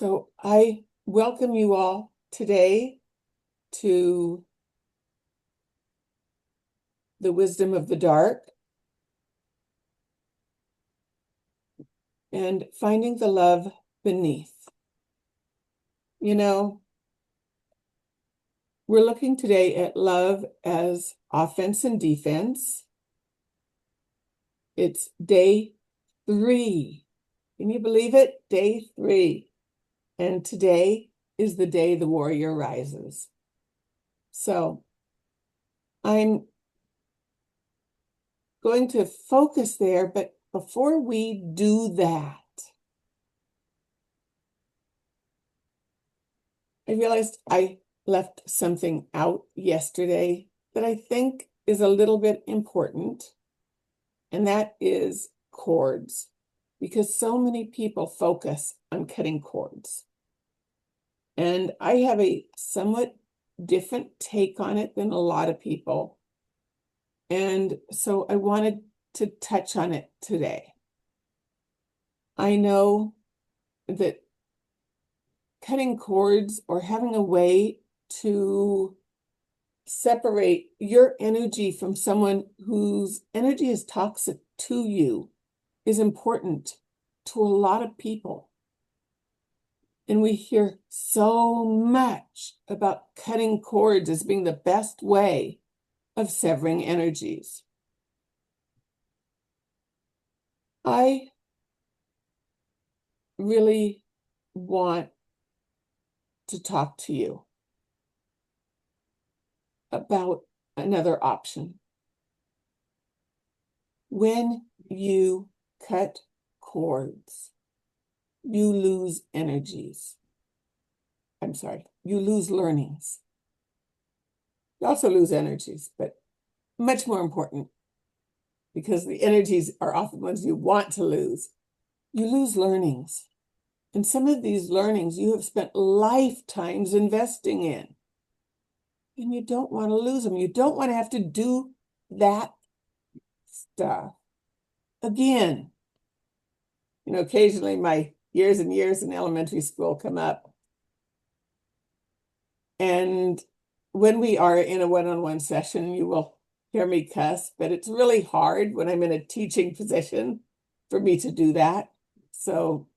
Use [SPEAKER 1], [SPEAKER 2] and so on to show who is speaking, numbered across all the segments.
[SPEAKER 1] So I welcome you all today to the wisdom of the dark and finding the love beneath. You know, we're looking today at love as offense and defense. It's day 3. Can you believe it? Day 3. And today is the day the warrior rises. So I'm going to focus there, but before we do that, I realized I left something out yesterday that I think is a little bit important, and that is cords, because so many people focus on cutting cords. And I have a somewhat different take on it than a lot of people. And so I wanted to touch on it today. I know that cutting cords or having a way to separate your energy from someone whose energy is toxic to you is important to a lot of people. And we hear so much about cutting cords as being the best way of severing energies. I really want to talk to you about another option. When you cut cords, you lose energies. I'm sorry, you lose learnings. You also lose energies, but much more important, because the energies are often ones you want to lose. You lose learnings. And some of these learnings you have spent lifetimes investing in. And you don't want to lose them. You don't want to have to do that stuff again. You know, occasionally my years and years in elementary school come up. And when we are in a one-on-one session, you will hear me cuss, but it's really hard when I'm in a teaching position for me to do that. So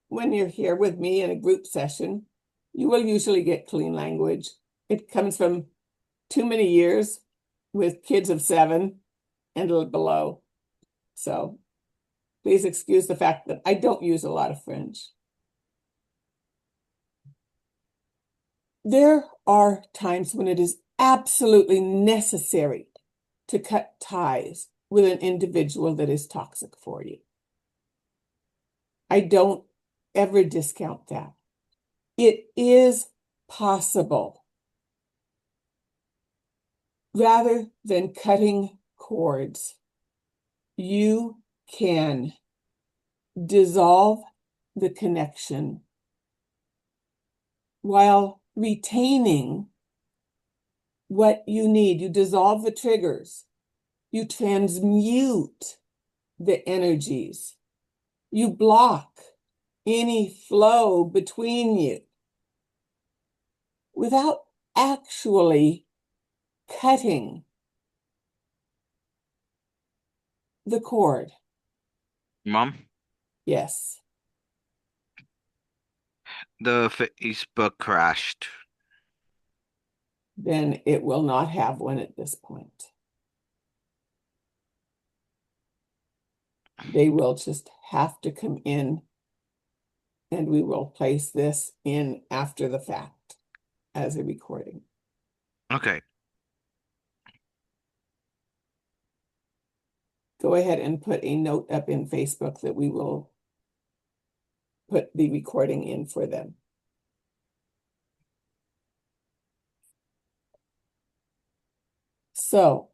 [SPEAKER 1] when you're here with me in a group session, you will usually get clean language. It comes from too many years with kids of 7 and below. So please excuse the fact that I don't use a lot of French. There are times when it is absolutely necessary to cut ties with an individual that is toxic for you. I don't ever discount that. It is possible. Rather than cutting cords, you can dissolve the connection while retaining what you need. You dissolve the triggers. You transmute the energies. You block any flow between you without actually cutting the cord.
[SPEAKER 2] Mom,
[SPEAKER 1] Yes.
[SPEAKER 2] the Facebook crashed.
[SPEAKER 1] Then it will not have one at this point. They will just have to come in, and we will place this in after the fact as a recording.
[SPEAKER 2] Okay.
[SPEAKER 1] Go ahead and put a note up in Facebook that we will put the recording in for them. So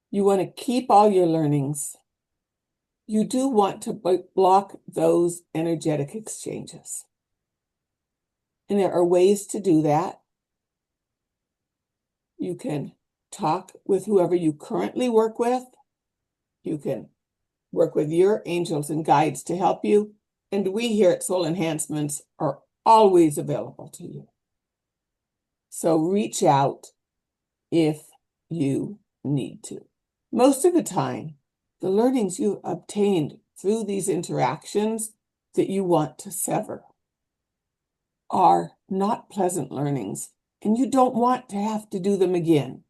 [SPEAKER 1] you want to keep all your learnings. You do want to block those energetic exchanges. And there are ways to do that. You can talk with whoever you currently work with. You can work with your angels and guides to help you, and we here at Soul Enhancements are always available to you. So reach out if you need to. Most of the time, the learnings you obtained through these interactions that you want to sever are not pleasant learnings, and you don't want to have to do them again.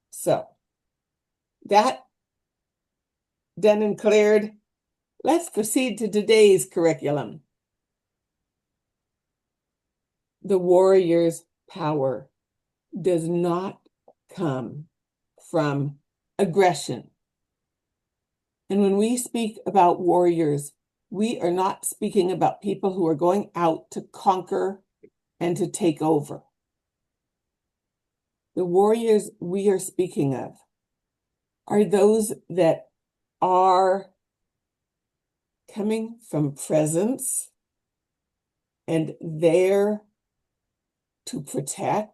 [SPEAKER 1] So, that done and cleared, let's proceed to today's curriculum. The warrior's power does not come from aggression. And when we speak about warriors, we are not speaking about people who are going out to conquer and to take over. The warriors we are speaking of are those that are coming from presence and there to protect,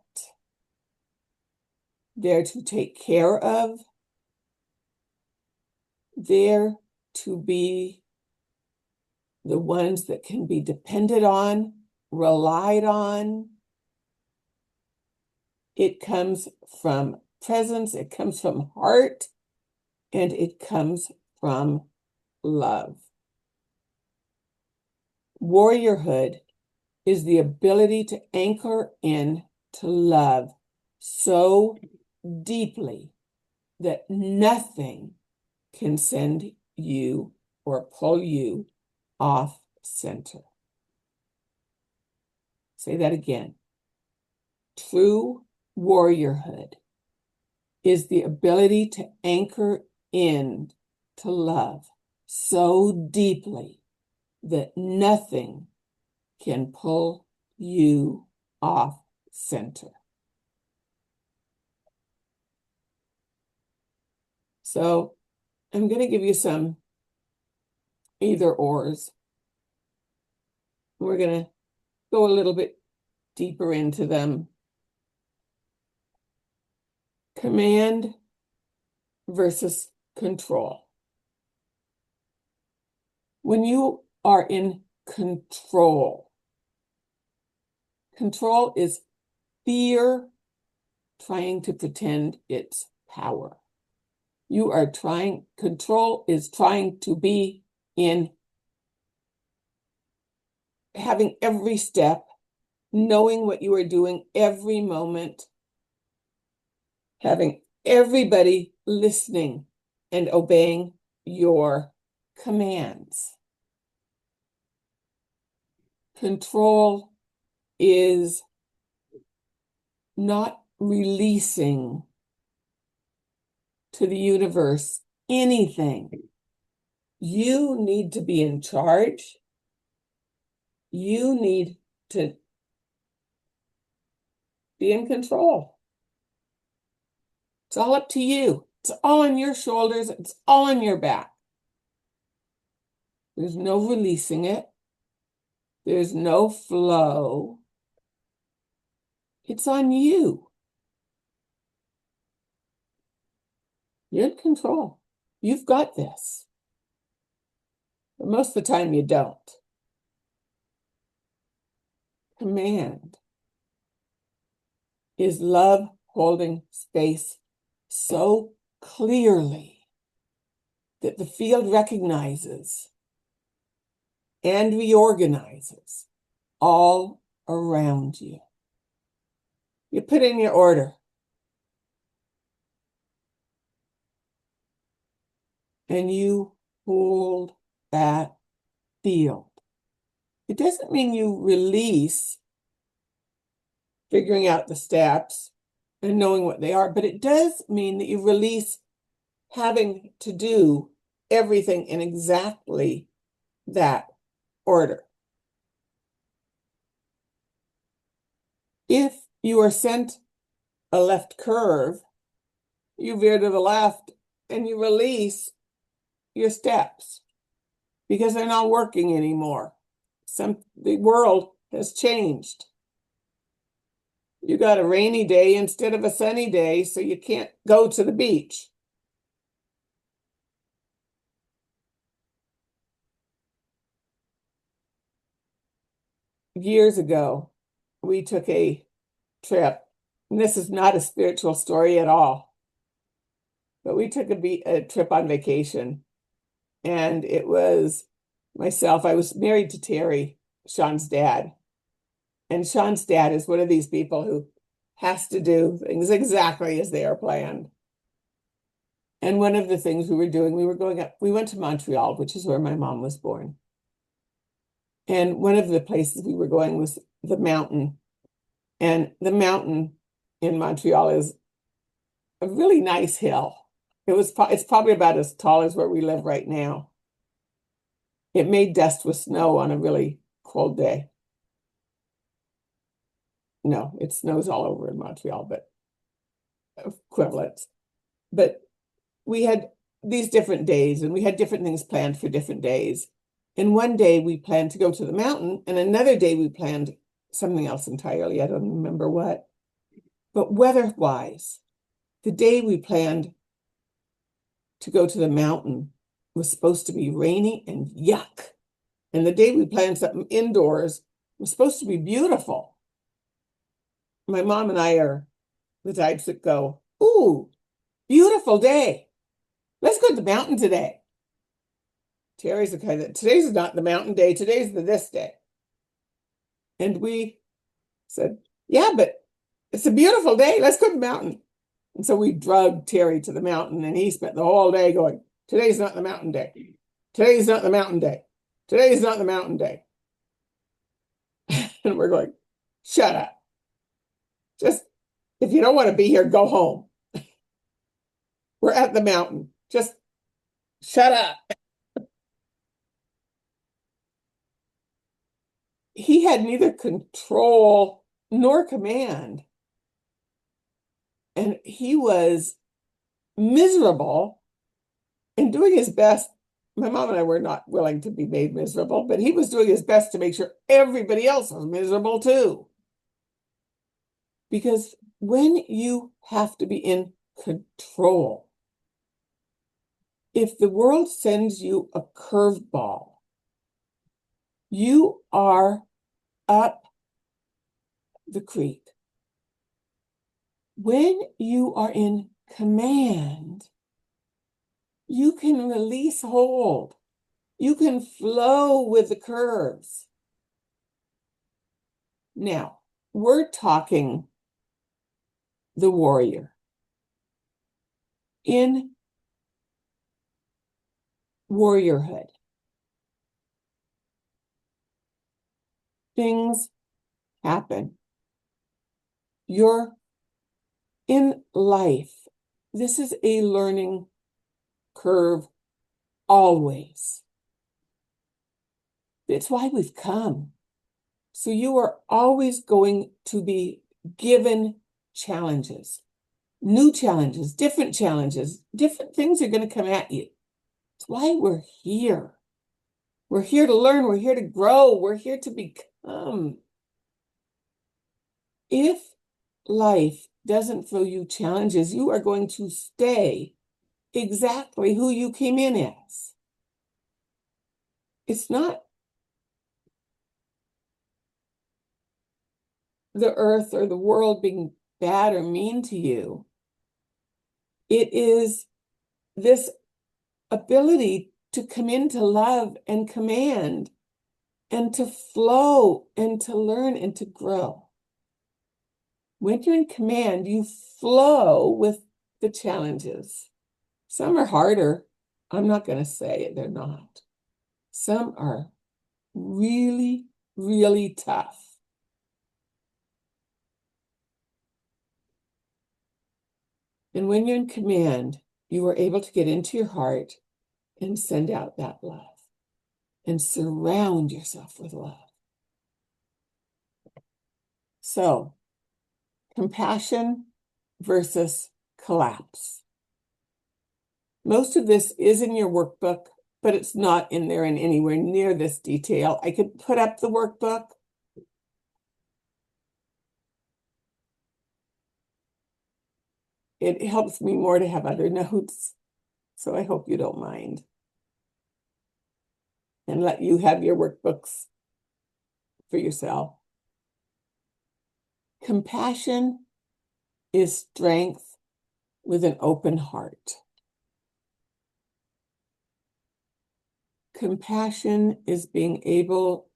[SPEAKER 1] there to take care of, there to be the ones that can be depended on, relied on. It comes from presence, it comes from heart, and it comes from love. Warriorhood is the ability to anchor in to love so deeply that nothing can send you or pull you off center. Say that again. True warriorhood is the ability to anchor in to love so deeply that nothing can pull you off center. So I'm going to give you some either ors. We're going to go a little bit deeper into them. Command versus control. When you are in control, control is fear trying to pretend it's power. Control is trying to be in having every step, knowing what you are doing every moment, having everybody listening and obeying your commands. Control is not releasing to the universe anything. You need to be in charge. You need to be in control. It's all up to you. It's all on your shoulders. It's all on your back. There's no releasing it. There's no flow. It's on you. You're in control. You've got this. But most of the time you don't. Command is love holding space so clearly that the field recognizes and reorganizes all around you. You put in your order. And you hold that field. It doesn't mean you release figuring out the steps and knowing what they are, but it does mean that you release having to do everything in exactly that order. If you are sent a left curve, you veer to the left and you release your steps because they're not working anymore. The world has changed. You got a rainy day instead of a sunny day, so you can't go to the beach. years ago, we took a trip, and this is not a spiritual story at all, but we took a trip on vacation, and it was myself. I was married to Terry, Sean's dad, and Sean's dad is one of these people who has to do things exactly as they are planned. And one of the things we were doing, we went to Montreal, which is where my mom was born. And one of the places we were going was the mountain. And the mountain in Montreal is a really nice hill. It's probably about as tall as where we live right now. It made dust with snow on a really cold day. No, it snows all over in Montreal, but equivalents. But we had these different days, and we had different things planned for different days. And one day we planned to go to the mountain, and another day we planned something else entirely. I don't remember what. But weather-wise, the day we planned to go to the mountain was supposed to be rainy and yuck. And the day we planned something indoors was supposed to be beautiful. My mom and I are the types that go, ooh, beautiful day. Let's go to the mountain today. Terry's the kind that today's not the mountain day, today's the this day. And we said, yeah, but it's a beautiful day. Let's go to the mountain. And so we drugged Terry to the mountain, and he spent the whole day going, today's not the mountain day. Today's not the mountain day. Today's not the mountain day. And we're going, shut up. Just, if you don't want to be here, go home. We're at the mountain. Just shut up. He had neither control nor command. And he was miserable and doing his best. My mom and I were not willing to be made miserable, but he was doing his best to make sure everybody else was miserable too. Because when you have to be in control, if the world sends you a curveball, you are up the creek. When you are in command, you can release hold. You can flow with the curves. Now, we're talking the warrior. In warriorhood, things happen. You're in life. This is a learning curve always. It's why we've come. So you are always going to be given challenges, new challenges, different things are going to come at you. It's why we're here. We're here to learn. We're here to grow. We're here to become. If life doesn't throw you challenges, you are going to stay exactly who you came in as. It's not the earth or the world being bad or mean to you. It is this ability to come into love and command and to flow and to learn and to grow. When you're in command, you flow with the challenges. Some are harder. I'm not going to say it, they're not. Some are really, really tough. And when you're in command, you are able to get into your heart and send out that love and surround yourself with love. So, compassion versus collapse. Most of this is in your workbook, but it's not in there in anywhere near this detail. I could put up the workbook. It helps me more to have other notes, so I hope you don't mind. And let you have your workbooks for yourself. Compassion is strength with an open heart. Compassion is being able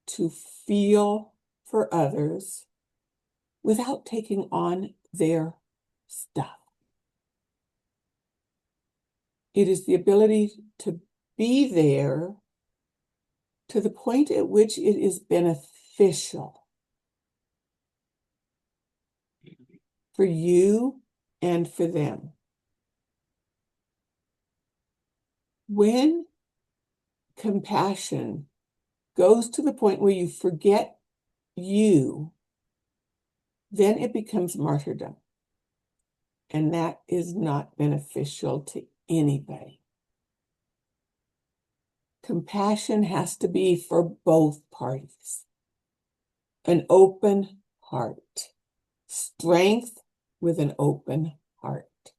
[SPEAKER 1] to feel for others without taking on their stuff. It is the ability to be there to the point at which it is beneficial for you and for them. When compassion goes to the point where you forget you, then it becomes martyrdom. And that is not beneficial to anybody. Compassion has to be for both parties. An open heart. Strength with an open heart.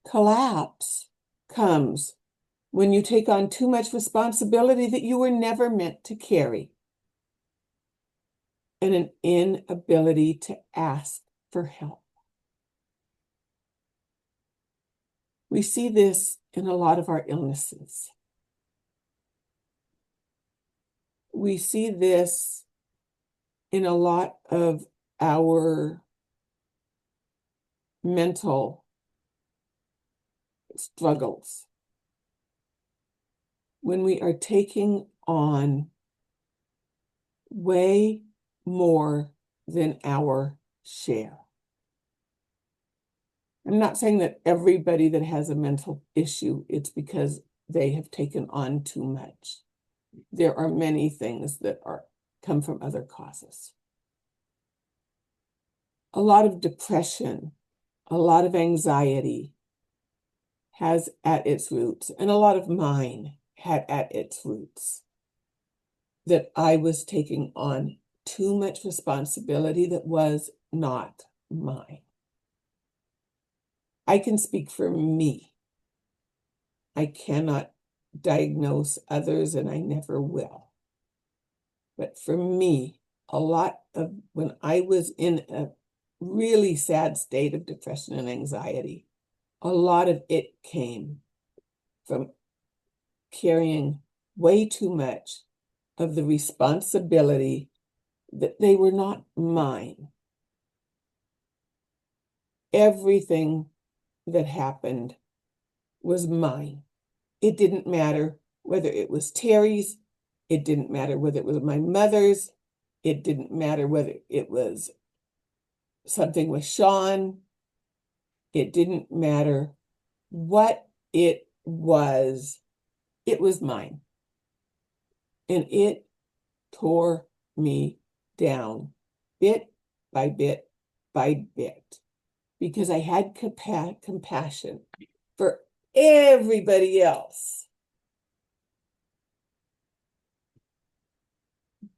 [SPEAKER 1] Collapse comes when you take on too much responsibility that you were never meant to carry, and an inability to ask for help. We see this in a lot of our illnesses. We see this in a lot of our mental struggles. When we are taking on way more than our share. I'm not saying that everybody that has a mental issue, it's because they have taken on too much. There are many things that come from other causes. A lot of depression, a lot of anxiety has at its roots, and a lot of mine had at its roots, that I was taking on too much responsibility that was not mine. I can speak for me. I cannot diagnose others, and I never will. But for me, a lot of when I was in a really sad state of depression and anxiety, a lot of it came from carrying way too much of the responsibility that they were not mine. Everything that happened was mine. It didn't matter whether it was Terry's, it didn't matter whether it was my mother's, it didn't matter whether it was something with Sean, it didn't matter what it was mine. And it tore me down bit by bit by bit, because I had compassion for everybody else,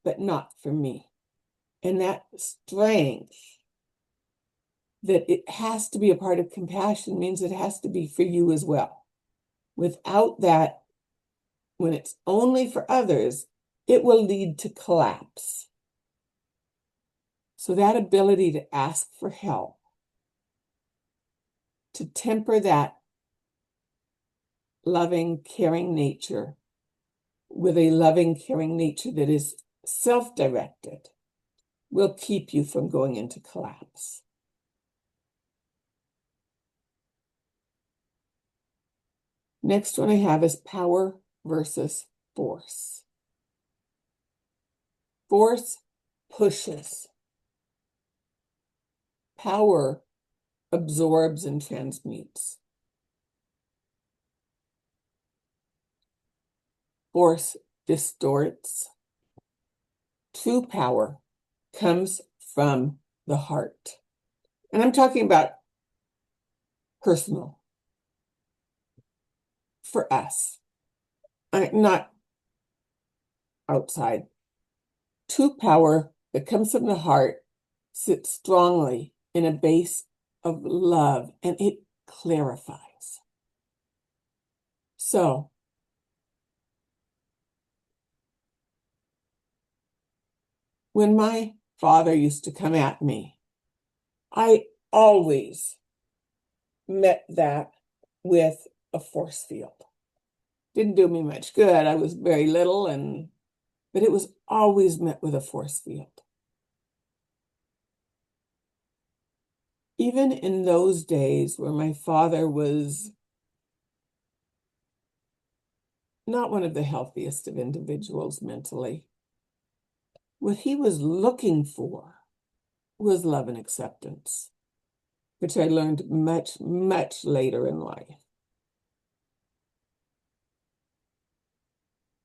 [SPEAKER 1] but not for me. And that strength, that it has to be a part of compassion, means it has to be for you as well. Without that, when it's only for others, it will lead to collapse. So that ability to ask for help, to temper that loving, caring nature with a loving, caring nature that is self-directed, will keep you from going into collapse. Next one I have is power versus force. Force pushes. Power absorbs and transmutes. Force distorts. True power comes from the heart. And I'm talking about personal. For us, not outside. True power that comes from the heart sits strongly in a base of love, and it clarifies. So, when my father used to come at me, I always met that with a force field. Didn't do me much good. I was very little, but it was always met with a force field. Even in those days where my father was not one of the healthiest of individuals mentally, what he was looking for was love and acceptance, which I learned much, much later in life.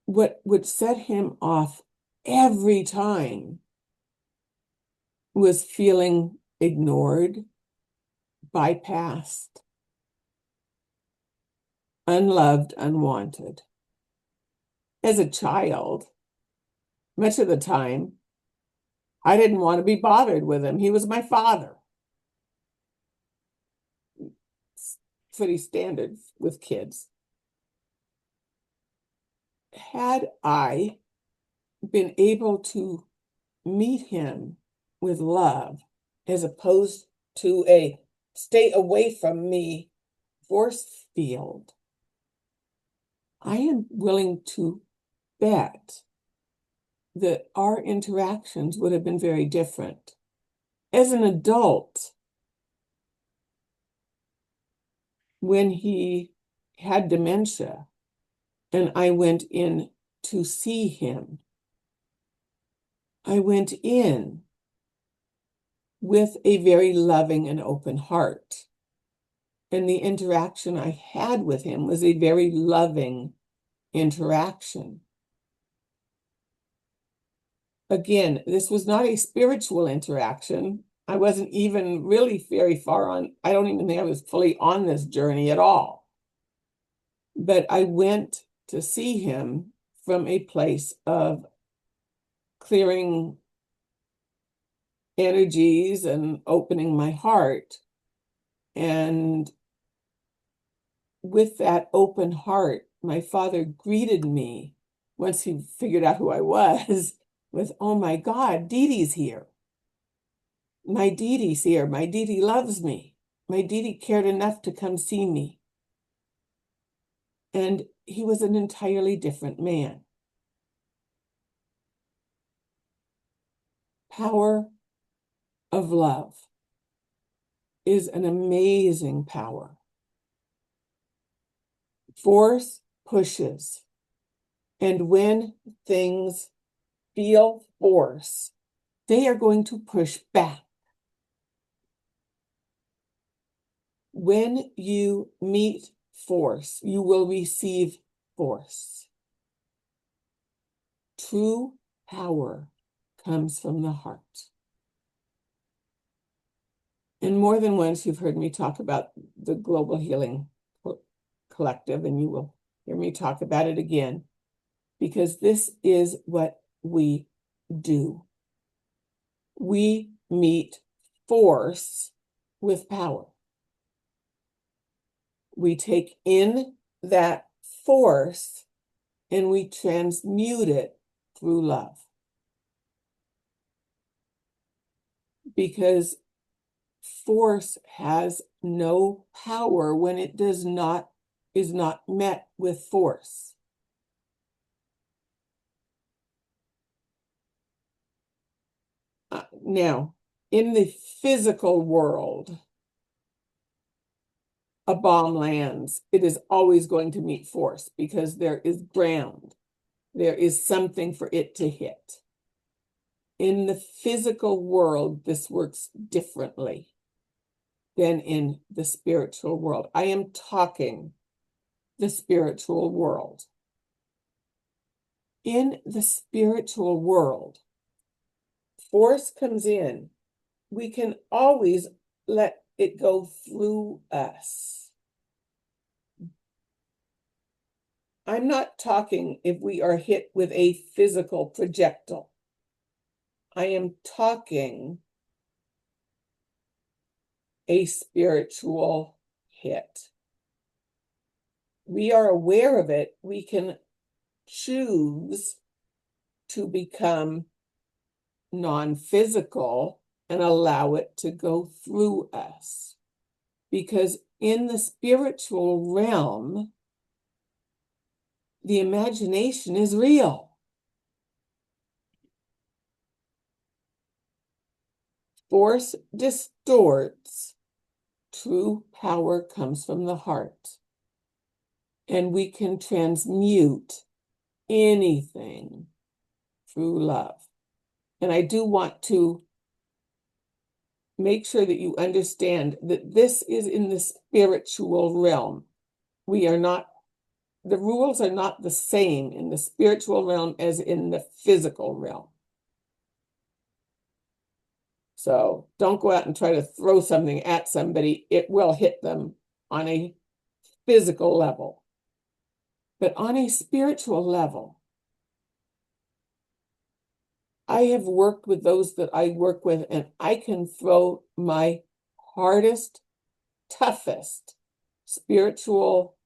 [SPEAKER 1] What would set him off every time was feeling ignored, bypassed, unloved, unwanted. As a child, much of the time, I didn't want to be bothered with him. He was my father. It's pretty standard with kids. Had I been able to meet him with love, as opposed to a stay away from me force field, I am willing to bet that our interactions would have been very different. As an adult, when he had dementia and I went in to see him, I went in with a very loving and open heart. And the interaction I had with him was a very loving interaction. Again, this was not a spiritual interaction. I wasn't even really very far on. I don't even think I was fully on this journey at all. But I went to see him from a place of clearing energies and opening my heart. And with that open heart, my father greeted me once he figured out who I was with, "Oh my God, Deirdre's here. My Deirdre's here. My Deirdre loves me. My Deirdre cared enough to come see me." And he was an entirely different man. Power of love is an amazing power. Force pushes. And when things feel force, they are going to push back. When you meet force, you will receive force. True power comes from the heart. And more than once, you've heard me talk about the Global Healing Collective, and you will hear me talk about it again, because this is what we do. We meet force with power. We take in that force and we transmute it through love. Because force has no power when it is not met with force. Now, in the physical world, a bomb lands, it is always going to meet force because there is ground. There is something for it to hit. In the physical world, this works differently than in the spiritual world. I am talking the spiritual world. In the spiritual world, force comes in. We can always let it go through us. I'm not talking if we are hit with a physical projectile. I am talking a spiritual hit. We are aware of it. We can choose to become non-physical and allow it to go through us. Because in the spiritual realm, the imagination is real. Force distorts. True power comes from the heart. And we can transmute anything through love. And I do want to make sure that you understand that this is in the spiritual realm. We are not, the rules are not the same in the spiritual realm as in the physical realm. So don't go out and try to throw something at somebody. It will hit them on a physical level. But on a spiritual level, I have worked with those that I work with, and I can throw my hardest, toughest spiritual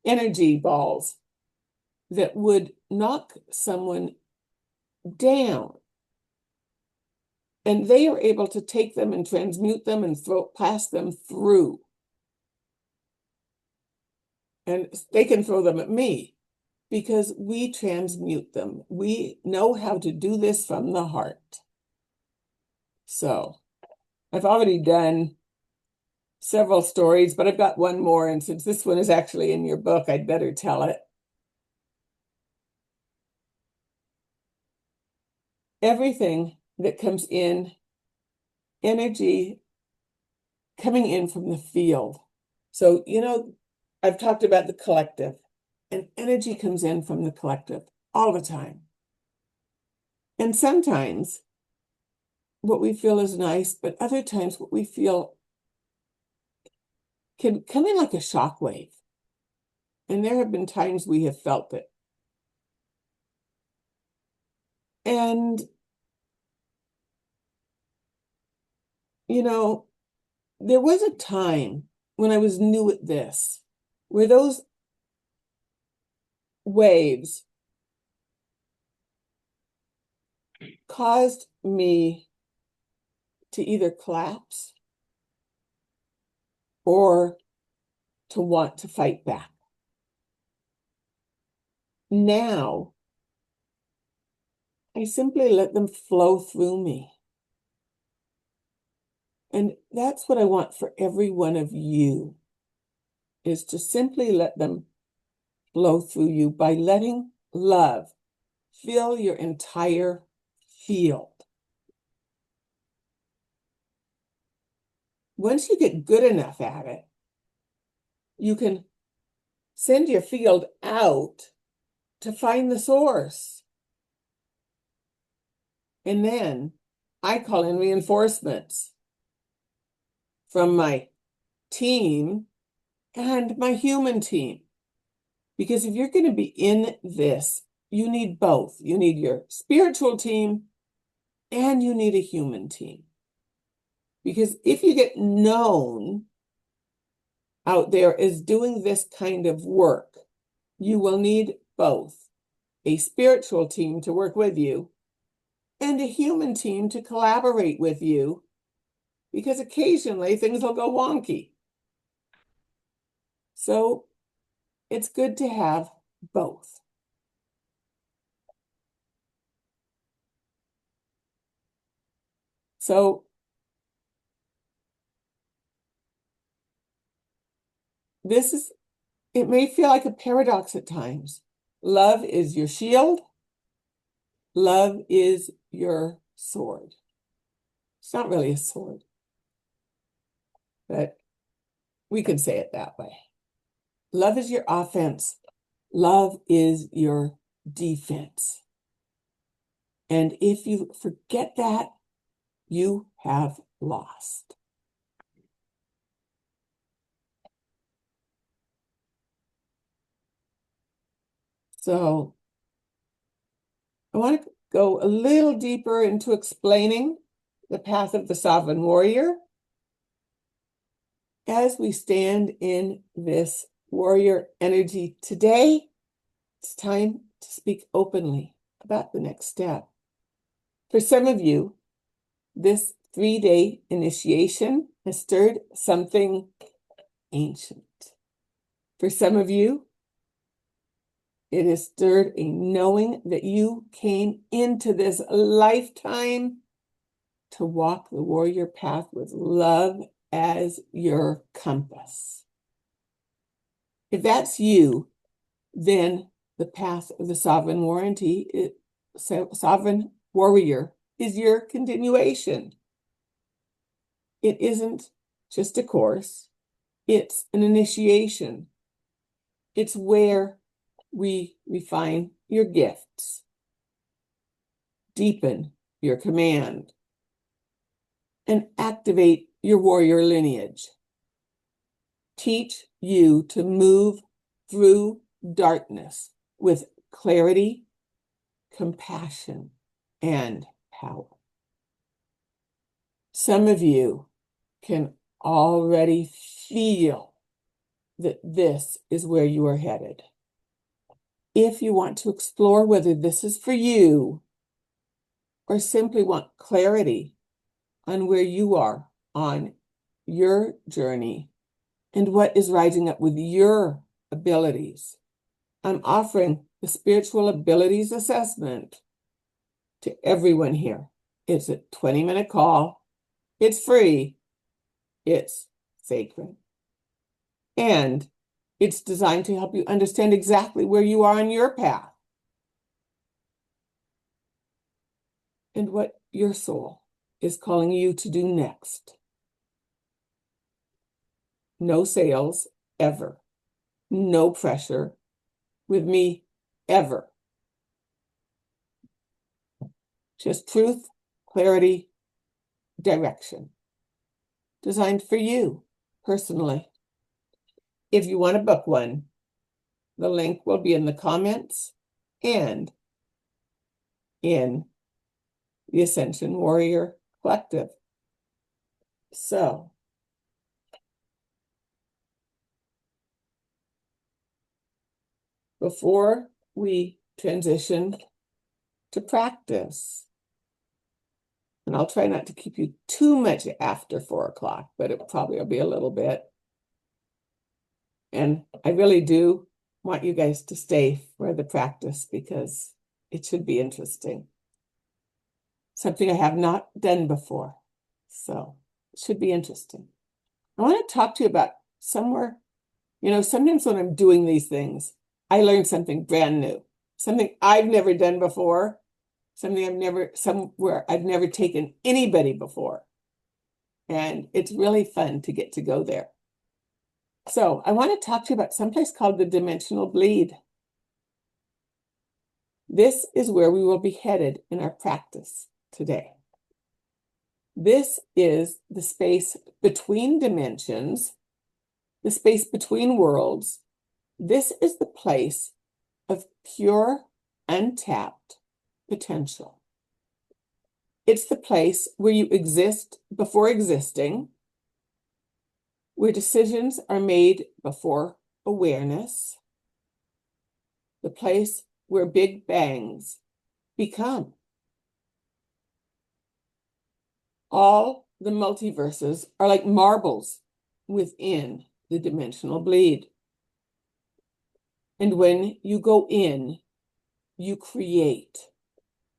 [SPEAKER 1] energy balls that would knock someone down. And they are able to take them and transmute them and pass them through. And they can throw them at me because we transmute them. We know how to do this from the heart. So I've already done several stories, but I've got one more. And since this one is actually in your book, I'd better tell it. Everything that comes in, energy coming in from the field. So, you know, I've talked about the collective, and energy comes in from the collective all the time. And sometimes what we feel is nice, but other times what we feel can come in like a shock wave. And there have been times we have felt it. And, you know, there was a time when I was new at this, where those waves caused me to either collapse or to want to fight back. Now, I simply let them flow through me. And that's what I want for every one of you, is to simply let them flow through you by letting love fill your entire field. Once you get good enough at it, you can send your field out to find the source. And then I call in reinforcements from my team and my human team. Because if you're going to be in this, you need both. You need your spiritual team and you need a human team. Because if you get known out there as doing this kind of work, you will need both a spiritual team to work with you and a human team to collaborate with you, because occasionally things will go wonky. So it's good to have both. So it may feel like a paradox at times. Love is your shield. Love is your sword. It's not really a sword, but we can say it that way. Love is your offense. Love is your defense. And if you forget that, you have lost. So I want to go a little deeper into explaining the path of the sovereign warrior as we stand in this warrior energy today. It's time to speak openly about the next step. For some of you, this 3-day initiation has stirred something ancient. For some of you, it has stirred a knowing that you came into this lifetime to walk the warrior path with love as your compass. If that's you, then the path of the sovereign sovereign warrior is your continuation. It isn't just a course, it's an initiation. It's where we refine your gifts, deepen your command, and activate your warrior lineage. Teach you to move through darkness with clarity, compassion, and power. Some of you can already feel that this is where you are headed. If you want to explore whether this is for you, or simply want clarity on where you are on your journey and what is rising up with your abilities, I'm offering the Spiritual Abilities Assessment to everyone here. It's a 20-minute call. It's free. It's sacred. And it's designed to help you understand exactly where you are on your path and what your soul is calling you to do next. No sales, ever. No pressure with me, ever. Just truth, clarity, direction. Designed for you personally. If you want to book one, the link will be in the comments and in the Ascension Warrior Collective. So, before we transition to practice, and I'll try not to keep you too much after 4 o'clock, but it probably will be a little bit. And I really do want you guys to stay for the practice because it should be interesting. Something I have not done before. So it should be interesting. I want to talk to you about somewhere, sometimes when I'm doing these things, I learn something brand new, something I've never done before, somewhere I've never taken anybody before. And it's really fun to get to go there. So I want to talk to you about someplace called the Dimensional Bleed. This is where we will be headed in our practice today. This is the space between dimensions, the space between worlds. This is the place of pure, untapped potential. It's the place where you exist before existing, where decisions are made before awareness, the place where big bangs become. All the multiverses are like marbles within the dimensional bleed. And when you go in, you create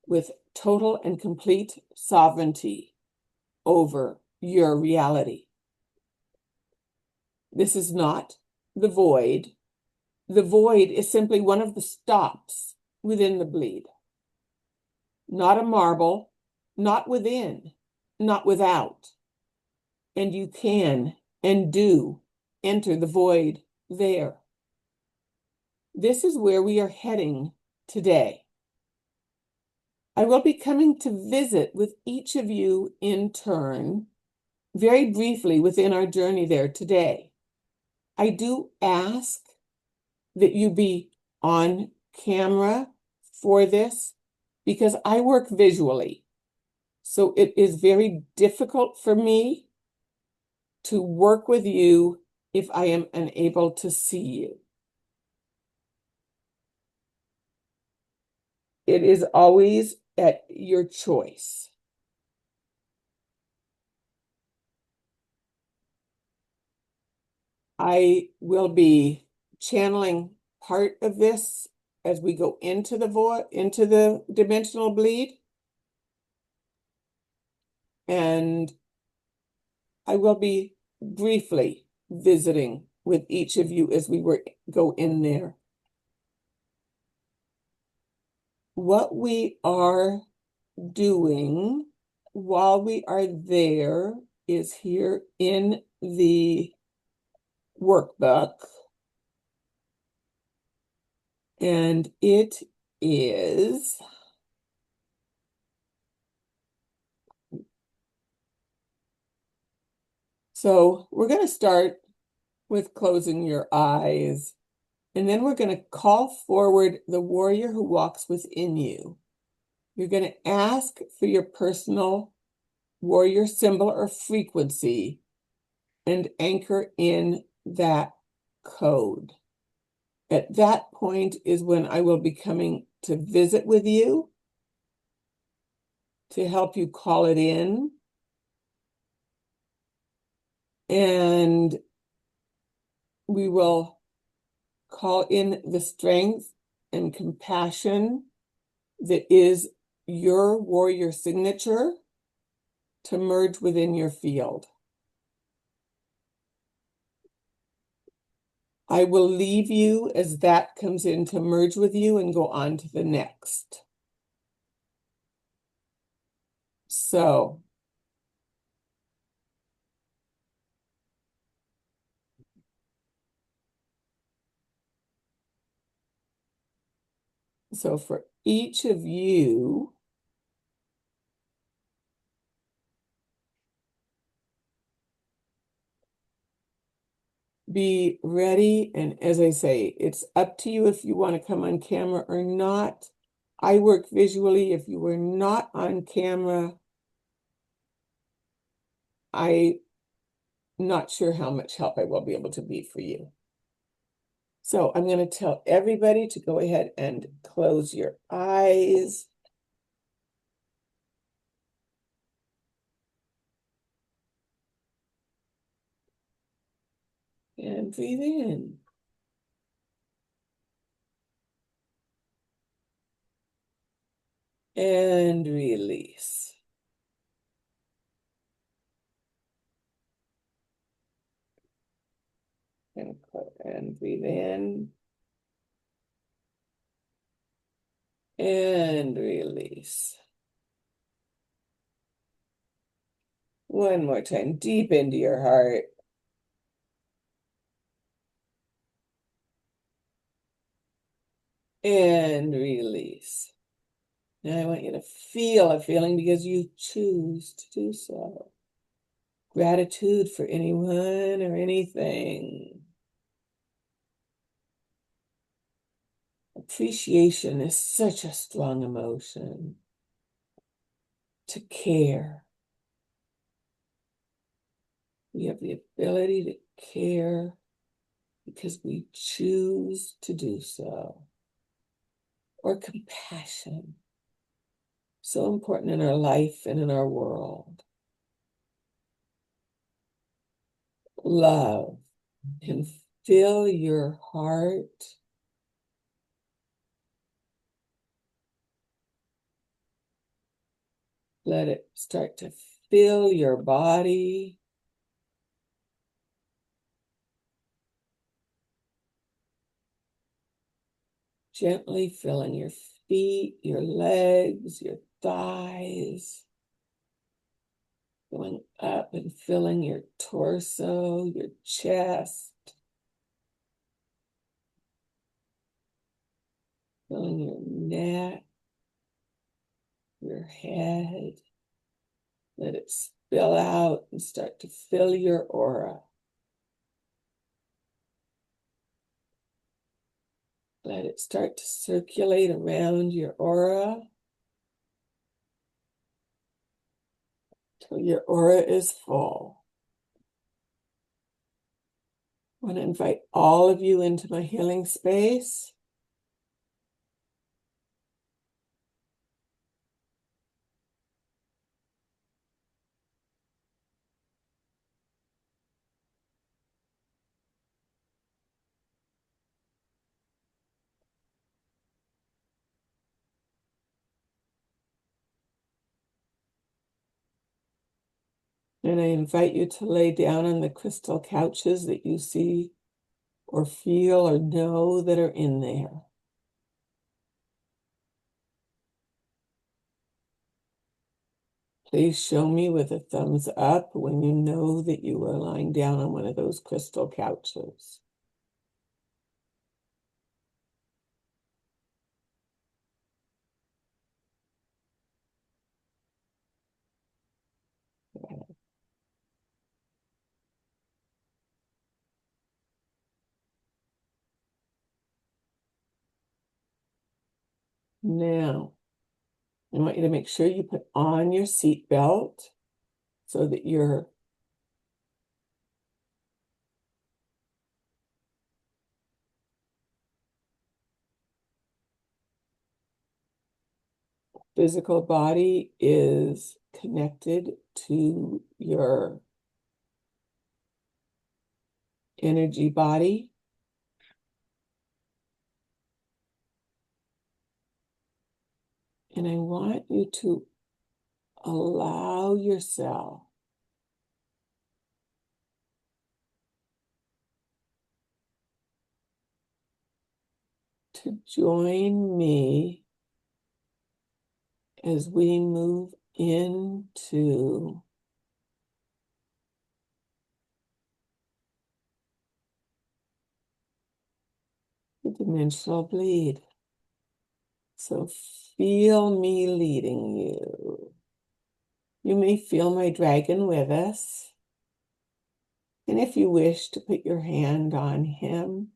[SPEAKER 1] with total and complete sovereignty over your reality. This is not the void. The void is simply one of the stops within the bleed. Not a marble, not within, not without. And you can and do enter the void there. This is where we are heading today. I will be coming to visit with each of you in turn, very briefly within our journey there today. I do ask that you be on camera for this because I work visually. So it is very difficult for me to work with you if I am unable to see you. It is always at your choice. I will be channeling part of this as we go into the dimensional bleed. And I will be briefly visiting with each of you as we go in there. What we are doing while we are there is here in the workbook. And it is so we're going to start with closing your eyes, and then we're going to call forward the warrior who walks within you. You're going to ask for your personal warrior symbol or frequency and anchor in that code. At that point is when I will be coming to visit with you to help you call it in. And we will call in the strength and compassion that is your warrior signature to merge within your field. I will leave you as that comes in to merge with you and go on to the next. So for each of you, be ready. And as I say, it's up to you if you want to come on camera or not. I work visually. If you were not on camera, I'm not sure how much help I will be able to be for you. So I'm going to tell everybody to go ahead and close your eyes. And breathe in. And release. And breathe in. And release. One more time, deep into your heart. And release. Now I want you to feel a feeling because you choose to do so. Gratitude for anyone or anything. Appreciation is such a strong emotion. To care. We have the ability to care because we choose to do so. Or compassion. So important in our life and in our world. Love can fill your heart. Let it start to fill your body. Gently filling your feet, your legs, your thighs. Going up and filling your torso, your chest. Filling your neck, your head. Let it spill out and start to fill your aura. Let it start to circulate around your aura till your aura is full. I want to invite all of you into my healing space. And I invite you to lay down on the crystal couches that you see or feel or know that are in there. Please show me with a thumbs up when you know that you are lying down on one of those crystal couches. Now, I want you to make sure you put on your seatbelt so that your physical body is connected to your energy body. And I want you to allow yourself to join me as we move into the dimensional bleed. So feel me leading you. You may feel my dragon with us. And if you wish to put your hand on him,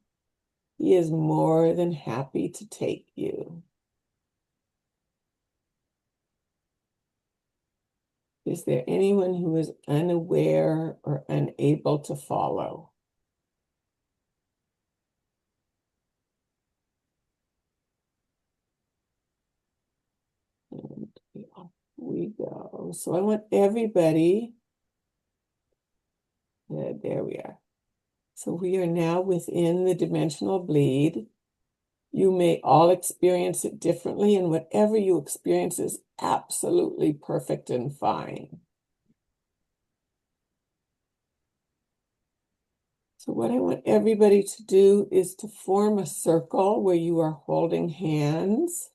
[SPEAKER 1] he is more than happy to take you. Is there anyone who is unaware or unable to follow? And off we go. So I want everybody, there we are. So we are now within the dimensional bleed. You may all experience it differently, and whatever you experience is absolutely perfect and fine. So what I want everybody to do is to form a circle where you are holding hands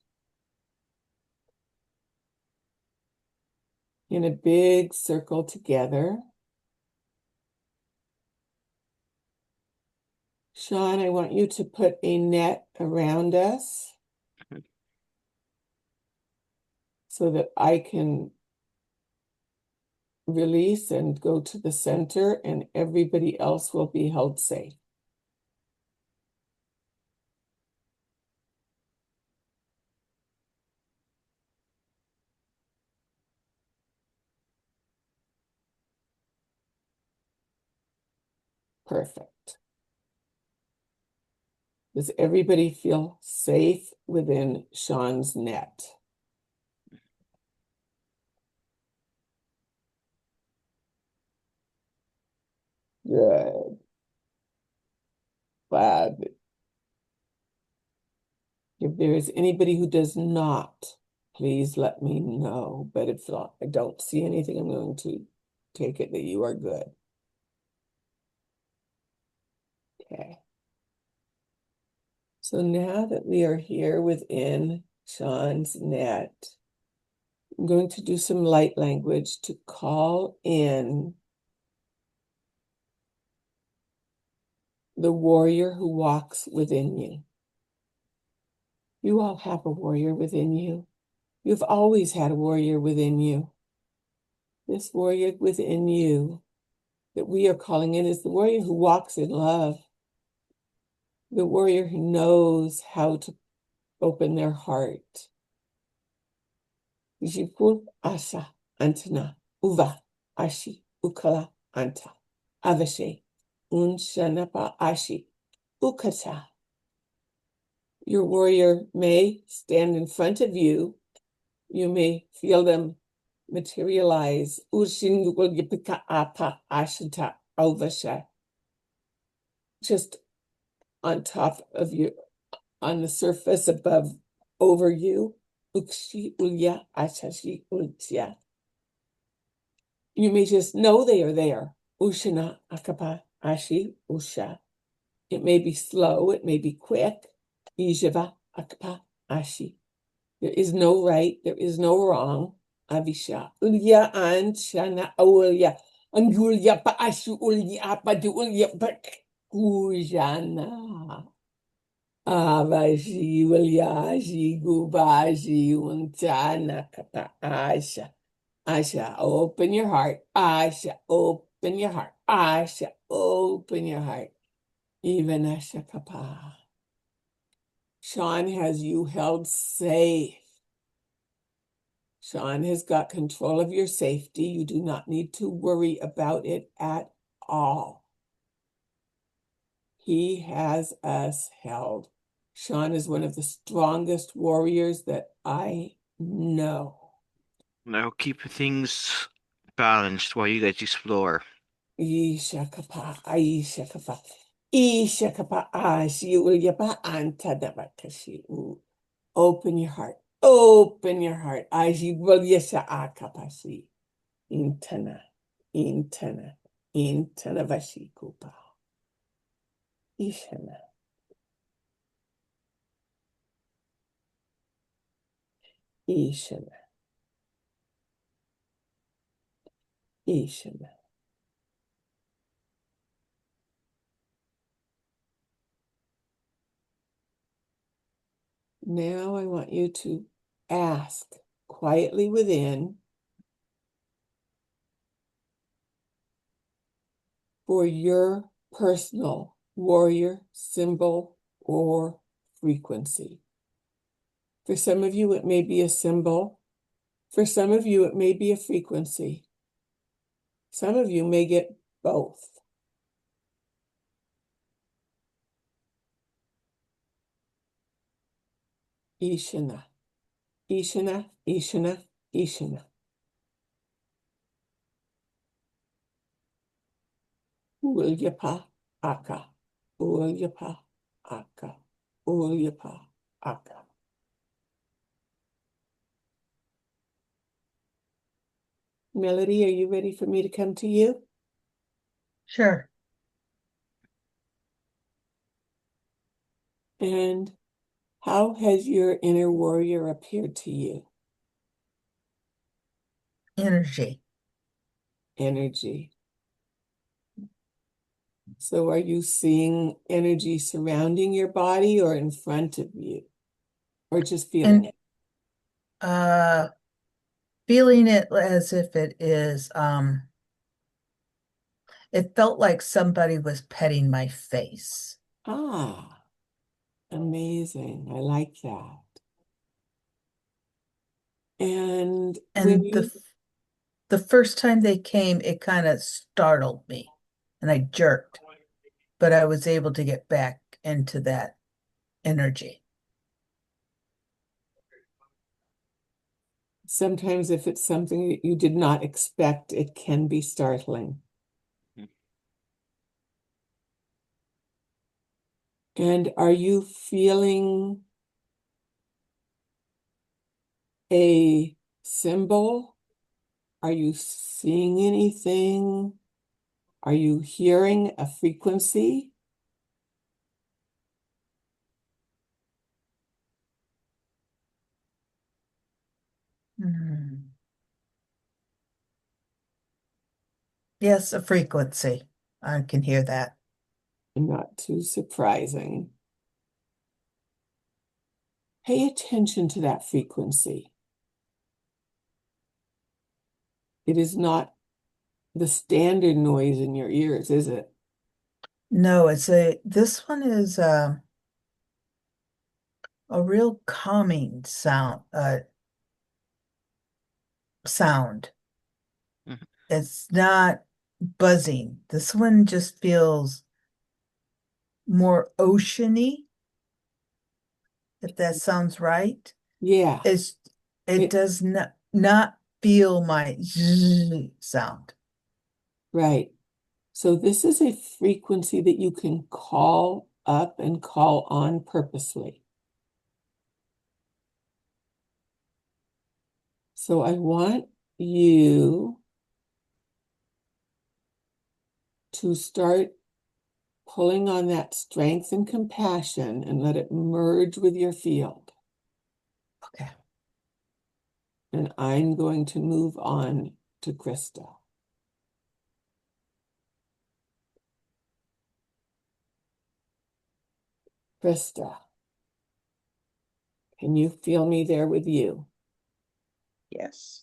[SPEAKER 1] in a big circle together. Sean, I want you to put a net around us so that I can release and go to the center and everybody else will be held safe. Perfect. Does everybody feel safe within Sean's net? Good. Glad. If there is anybody who does not, please let me know. But if not, I don't see anything, I'm going to take it that you are good. Okay. So now that we are here within Sean's net, I'm going to do some light language to call in the warrior who walks within you. You all have a warrior within you. You've always had a warrior within you. This warrior within you that we are calling in is the warrior who walks in love. The warrior who knows how to open their heart. Jipul asa antana uva ashi ukala anta avashe unshanapa ashi ukata. Your warrior may stand in front of you. You may feel them materialize. Just on top of you, on the surface above, over you. You may just know they are there. Ushana akapa ashi usha. It may be slow, it may be quick. Ijava akapa ashi. There is no right, there is no wrong. Avisha. Ulya anshana ulya. Angulya pa ashu ulya pa du ulya pa kujana. Avashi ulyashi gubashi untana kapa asha. Asha, open your heart. Asha, open your heart. Asha, open your heart. Even Asha Kapa. Sean has you held safe. Sean has got control of your safety. You do not need to worry about it at all. He has us held. Sean is one of the strongest warriors that I know.
[SPEAKER 2] Now keep things balanced while you guys explore.
[SPEAKER 1] Ishakapa, Aishakapa, Ishakapa, Ashi, Ulyapa, Antadabakashi. Open your heart, open your heart. Ashi, Ulyasa, Akapashi. Intana, Intana, Intana Vashikupa. Ishana. Ishana. Ishana. Now I want you to ask quietly within for your personal warrior symbol or frequency. For some of you, it may be a symbol. For some of you, it may be a frequency. Some of you may get both. Ishana, Ishana, Ishana, Ishana. Ulyapa, Aka, Ulyapa, Aka, Ulyapa, Aka. Melody, are you ready for me to come to you?
[SPEAKER 3] Sure.
[SPEAKER 1] And how has your inner warrior appeared to you?
[SPEAKER 3] Energy.
[SPEAKER 1] Energy. So are you seeing energy surrounding your body or in front of you? Or just feeling it?
[SPEAKER 3] Feeling it as if it is, it felt like somebody was petting my face.
[SPEAKER 1] Ah, amazing. I like that. And when
[SPEAKER 3] And the first time they came, it kind of startled me and I jerked, but I was able to get back into that energy.
[SPEAKER 1] sometimes if it's something that you did not expect, it can be startling. And are you feeling a symbol? Are you seeing anything? Are you hearing a frequency?
[SPEAKER 3] Yes, a frequency. I can hear that.
[SPEAKER 1] Not too surprising. Pay attention to that frequency. It is not the standard noise in your ears, is it?
[SPEAKER 3] No, this one is a real calming sound.
[SPEAKER 2] Mhm.
[SPEAKER 3] It's not buzzing. This one just feels more oceany, if that sounds right.
[SPEAKER 1] Yeah,
[SPEAKER 3] It
[SPEAKER 1] it,
[SPEAKER 3] does not feel my zzz sound.
[SPEAKER 1] right. So this is a frequency that you can call up and call on purposely. So I want you to start pulling on that strength and compassion and let it merge with your field.
[SPEAKER 3] Okay.
[SPEAKER 1] And I'm going to move on to Krista. Krista, can you feel me there with you?
[SPEAKER 4] Yes.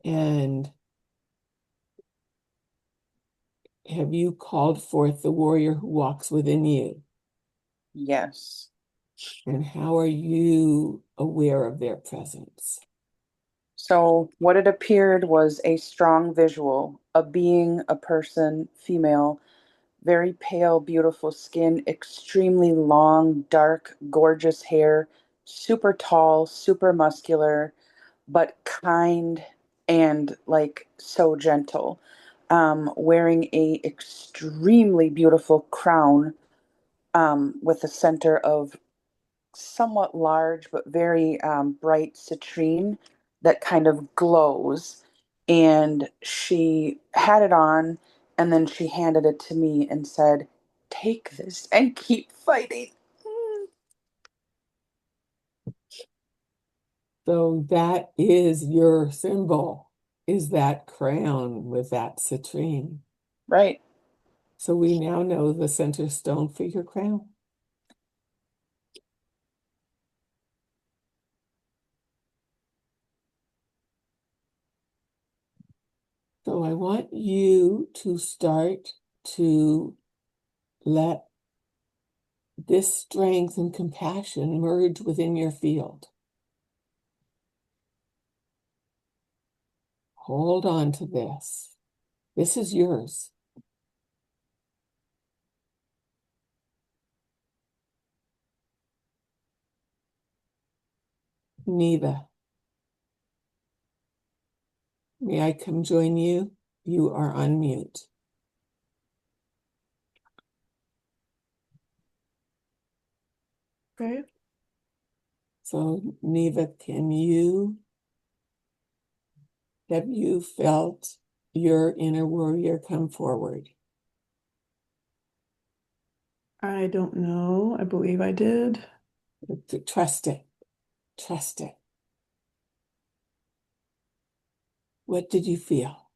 [SPEAKER 1] And have you called forth the warrior who walks within you?
[SPEAKER 4] Yes.
[SPEAKER 1] And how are you aware of their presence?
[SPEAKER 4] So what it appeared was a strong visual, a being, a person, female, very pale, beautiful skin, extremely long, dark, gorgeous hair, super tall, super muscular, but kind and like so gentle. Wearing a extremely beautiful crown with a center of somewhat large but very bright citrine that kind of glows. And she had it on, and then she handed it to me and said, "Take this and keep fighting."
[SPEAKER 1] So that is your symbol, is that crown with that citrine.
[SPEAKER 4] Right.
[SPEAKER 1] So we now know the center stone for your crown. So I want you to start to let this strength and compassion merge within your field. Hold on to this. This is yours. Neva, may I come join you? You are on mute.
[SPEAKER 5] Okay.
[SPEAKER 1] So Neva, have you felt your inner warrior come forward?
[SPEAKER 5] I don't know. I believe I did.
[SPEAKER 1] Trust it. Trust it. What did you feel?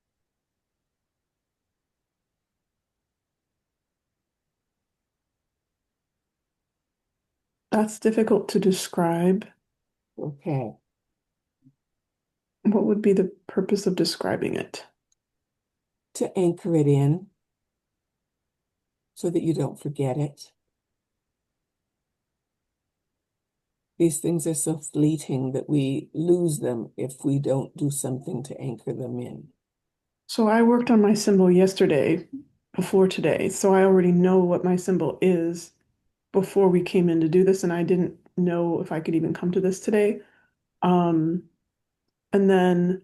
[SPEAKER 5] That's difficult to describe.
[SPEAKER 1] Okay.
[SPEAKER 5] What would be the purpose of describing it?
[SPEAKER 1] To anchor it in so that you don't forget it. These things are so fleeting that we lose them if we don't do something to anchor them in.
[SPEAKER 5] So I worked on my symbol yesterday before today. So I already know what my symbol is before we came in to do this, and I didn't know if I could even come to this today. And then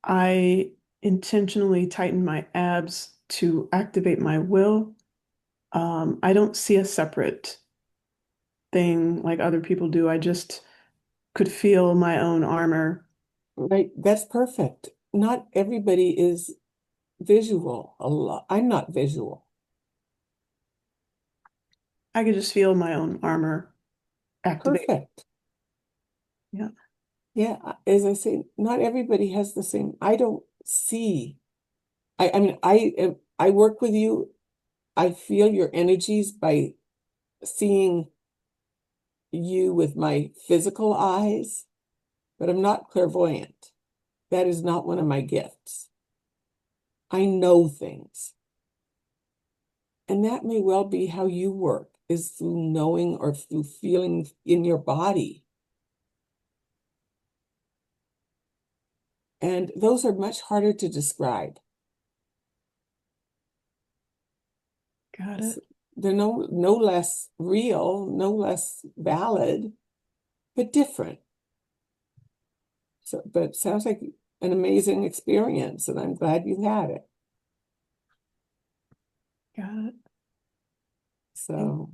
[SPEAKER 5] I intentionally tightened my abs to activate my will. I don't see a separate thing like other people do. I just could feel my own armor.
[SPEAKER 1] Right, that's perfect. Not everybody is visual. I'm not visual.
[SPEAKER 5] I could just feel my own armor activate.
[SPEAKER 1] Perfect.
[SPEAKER 5] Yeah.
[SPEAKER 1] Yeah, as I say, not everybody has the same. I don't see. I mean, I work with you. I feel your energies by seeing you with my physical eyes, but I'm not clairvoyant. That is not one of my gifts. I know things. And that may well be how you work, is through knowing or through feeling in your body. And those are much harder to describe.
[SPEAKER 5] Got it.
[SPEAKER 1] They're no less real, no less valid, but different. So, but it sounds like an amazing experience, and I'm glad you had it.
[SPEAKER 5] Got it.
[SPEAKER 1] So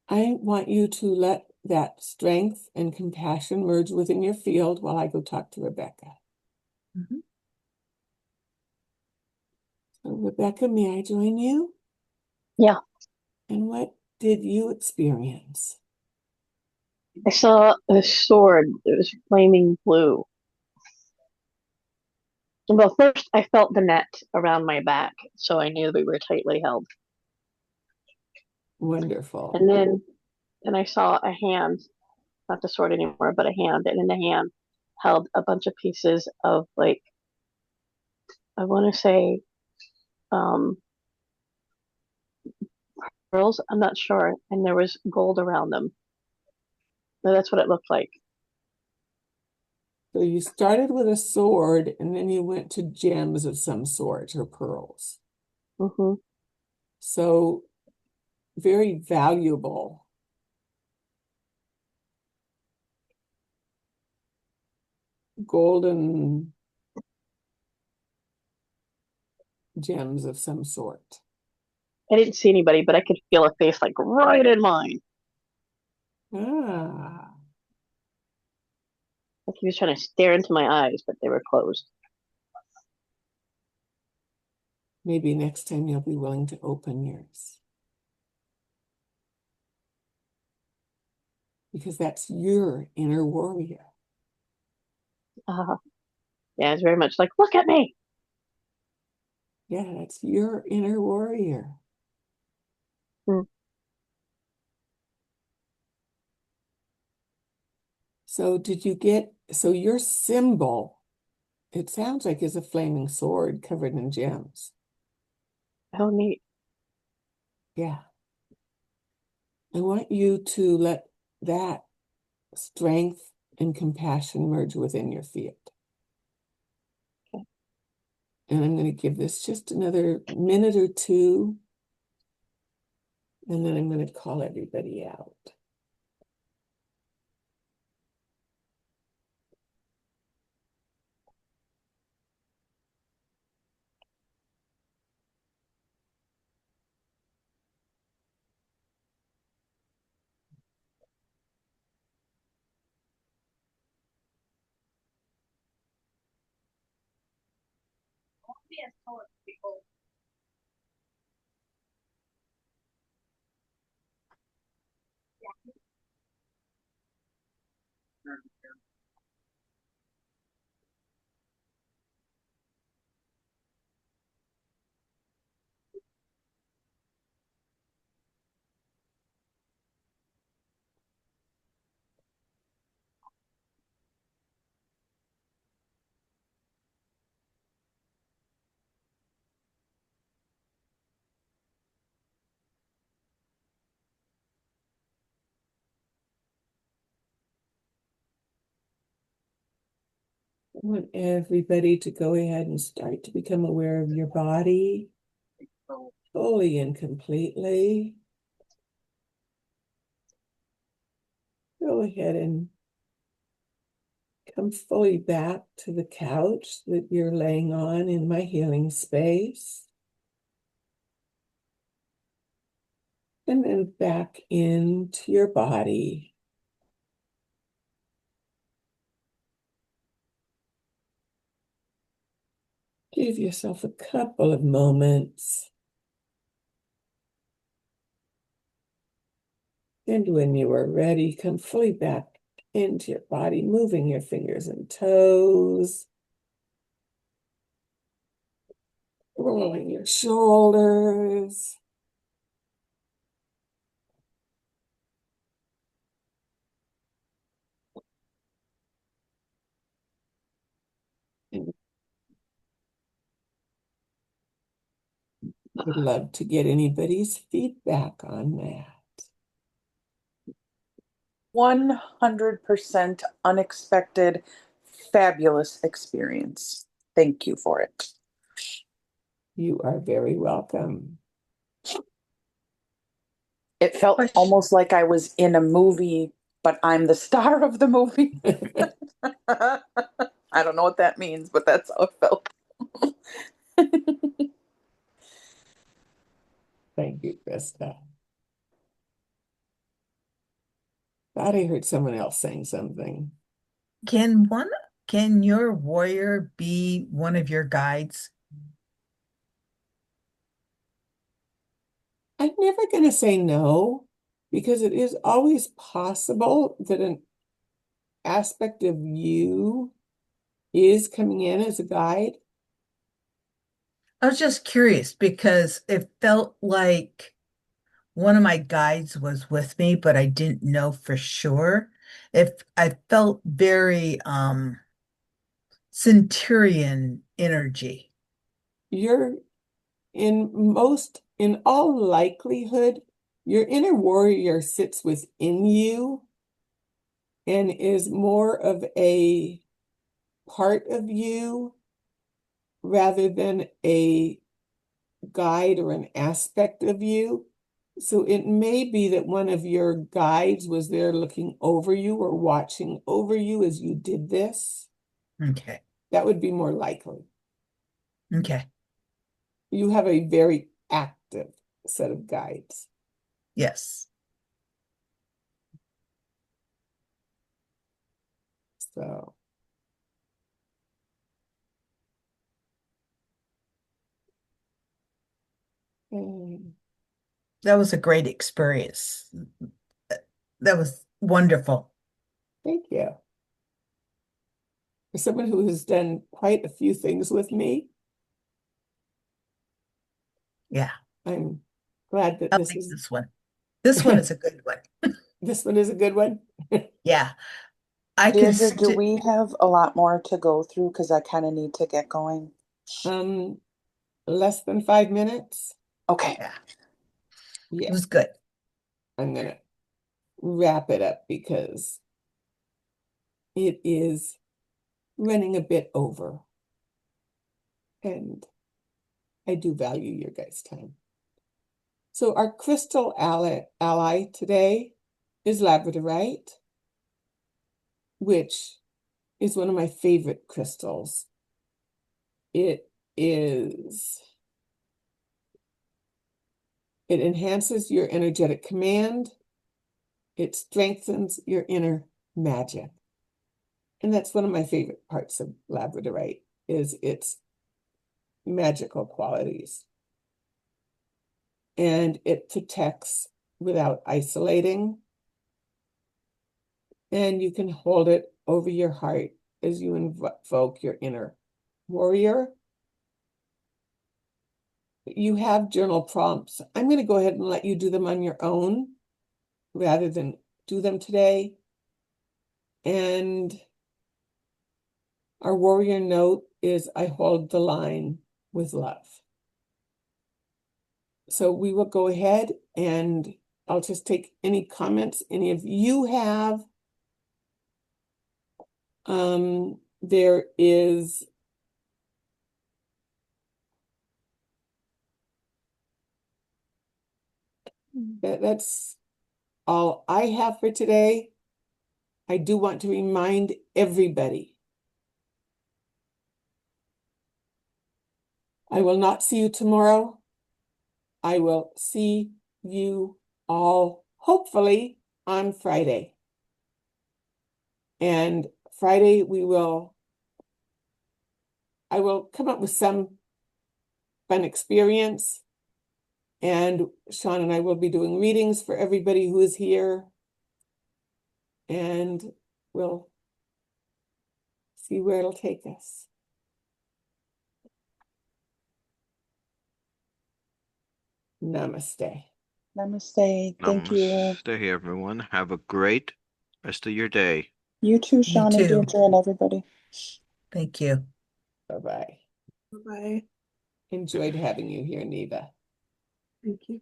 [SPEAKER 1] I want you to let that strength and compassion merge within your field while I go talk to Rebecca.
[SPEAKER 3] Mhm.
[SPEAKER 1] So Rebecca, may I join you?
[SPEAKER 6] Yeah,
[SPEAKER 1] And what did you experience?
[SPEAKER 6] I saw a sword. It was flaming blue. Well, first I felt the net around my back, so I knew we were tightly held.
[SPEAKER 1] Wonderful.
[SPEAKER 6] And then I saw a hand, not the sword anymore, but a hand, and in the hand held a bunch of pieces of, like, I want to say pearls. I'm not sure, and there was gold around them. So that's what it looked like.
[SPEAKER 1] So you started with a sword and then you went to gems of some sort or pearls.
[SPEAKER 6] Mm-hmm.
[SPEAKER 1] So very valuable. Golden gems of some sort.
[SPEAKER 6] I didn't see anybody, but I could feel a face like right in mine.
[SPEAKER 1] Ah,
[SPEAKER 6] Like he was trying to stare into my eyes, but they were closed.
[SPEAKER 1] maybe next time you'll be willing to open yours. Because that's your inner warrior.
[SPEAKER 6] Yeah, it's very much like, look at me.
[SPEAKER 1] Yeah, that's your inner warrior.
[SPEAKER 6] Hmm.
[SPEAKER 1] So so your symbol, it sounds like is a flaming sword covered in gems.
[SPEAKER 6] Oh, neat.
[SPEAKER 1] Yeah. I want you to let that strength and compassion merge within your field.
[SPEAKER 6] Okay.
[SPEAKER 1] And I'm going to give this just another minute or two, and then I'm going to call everybody out. I want everybody to go ahead and start to become aware of your body fully and completely. Go ahead and come fully back to the couch that you're laying on in my healing space. And then back into your body. Give yourself a couple of moments. And when you are ready, come fully back into your body, moving your fingers and toes, rolling your shoulders. I'd love to get anybody's feedback on that.
[SPEAKER 4] 100% unexpected, fabulous experience. Thank you for it.
[SPEAKER 1] You are very welcome.
[SPEAKER 4] It felt
[SPEAKER 3] Question.
[SPEAKER 4] almost like I was in a movie, but I'm the star of the movie. I don't know what that means, but that's how it felt.
[SPEAKER 1] Thank you, Krista. Thought I heard someone else saying something.
[SPEAKER 3] Can your warrior be one of your guides?
[SPEAKER 1] I'm never going to say no, because it is always possible that an aspect of you is coming in as a guide.
[SPEAKER 3] I was just curious because it felt like one of my guides was with me, but I didn't know for sure. If I felt very centurion energy.
[SPEAKER 1] You're in all likelihood, your inner warrior sits within you and is more of a part of you rather than a guide or an aspect of you. So it may be that one of your guides was there looking over you or watching over you as you did this.
[SPEAKER 3] Okay.
[SPEAKER 1] That would be more likely.
[SPEAKER 3] Okay.
[SPEAKER 1] You have a very active set of guides.
[SPEAKER 3] Yes.
[SPEAKER 1] So
[SPEAKER 3] That was a great experience. That was wonderful.
[SPEAKER 1] thank you. For someone who has done quite a few things with me,
[SPEAKER 3] Yeah.
[SPEAKER 1] I'm glad that
[SPEAKER 3] I'll
[SPEAKER 1] this
[SPEAKER 3] take
[SPEAKER 1] is
[SPEAKER 3] this one. This one is a good one.
[SPEAKER 1] this one is a good one.
[SPEAKER 3] Yeah. I can
[SPEAKER 4] Deirdre, do
[SPEAKER 3] st
[SPEAKER 4] we have a lot more to go through? Because I kind of need to get going.
[SPEAKER 1] Less than 5 minutes.
[SPEAKER 4] Okay.
[SPEAKER 3] yeah, it
[SPEAKER 1] Yeah,
[SPEAKER 3] was good.
[SPEAKER 1] I'm gonna wrap it up because it is running a bit over. And I do value your guys' time. So our crystal ally today is labradorite, which is one of my favorite crystals. It enhances your energetic command. It strengthens your inner magic. And that's one of my favorite parts of labradorite is its magical qualities. And it protects without isolating. And you can hold it over your heart as you invoke your inner warrior. You have journal prompts. I'm going to go ahead and let you do them on your own rather than do them today. And our warrior note is, I hold the line with love. So we will go ahead and I'll just take any comments any of you have. There is that's all I have for today. I do want to remind everybody, I will not see you tomorrow. I will see you all hopefully on Friday. And Friday I will come up with some fun experience. And Sean and I will be doing readings for everybody who is here. And we'll see where it'll take us. Namaste.
[SPEAKER 4] Namaste. Thank you.
[SPEAKER 2] Namaste, everyone. Have a great rest of your day.
[SPEAKER 4] You too, Sean and
[SPEAKER 3] too.
[SPEAKER 4] Deirdre and everybody.
[SPEAKER 3] Thank you.
[SPEAKER 1] Bye-bye.
[SPEAKER 5] Bye-bye.
[SPEAKER 1] Enjoyed having you here, Neva.
[SPEAKER 5] Thank you.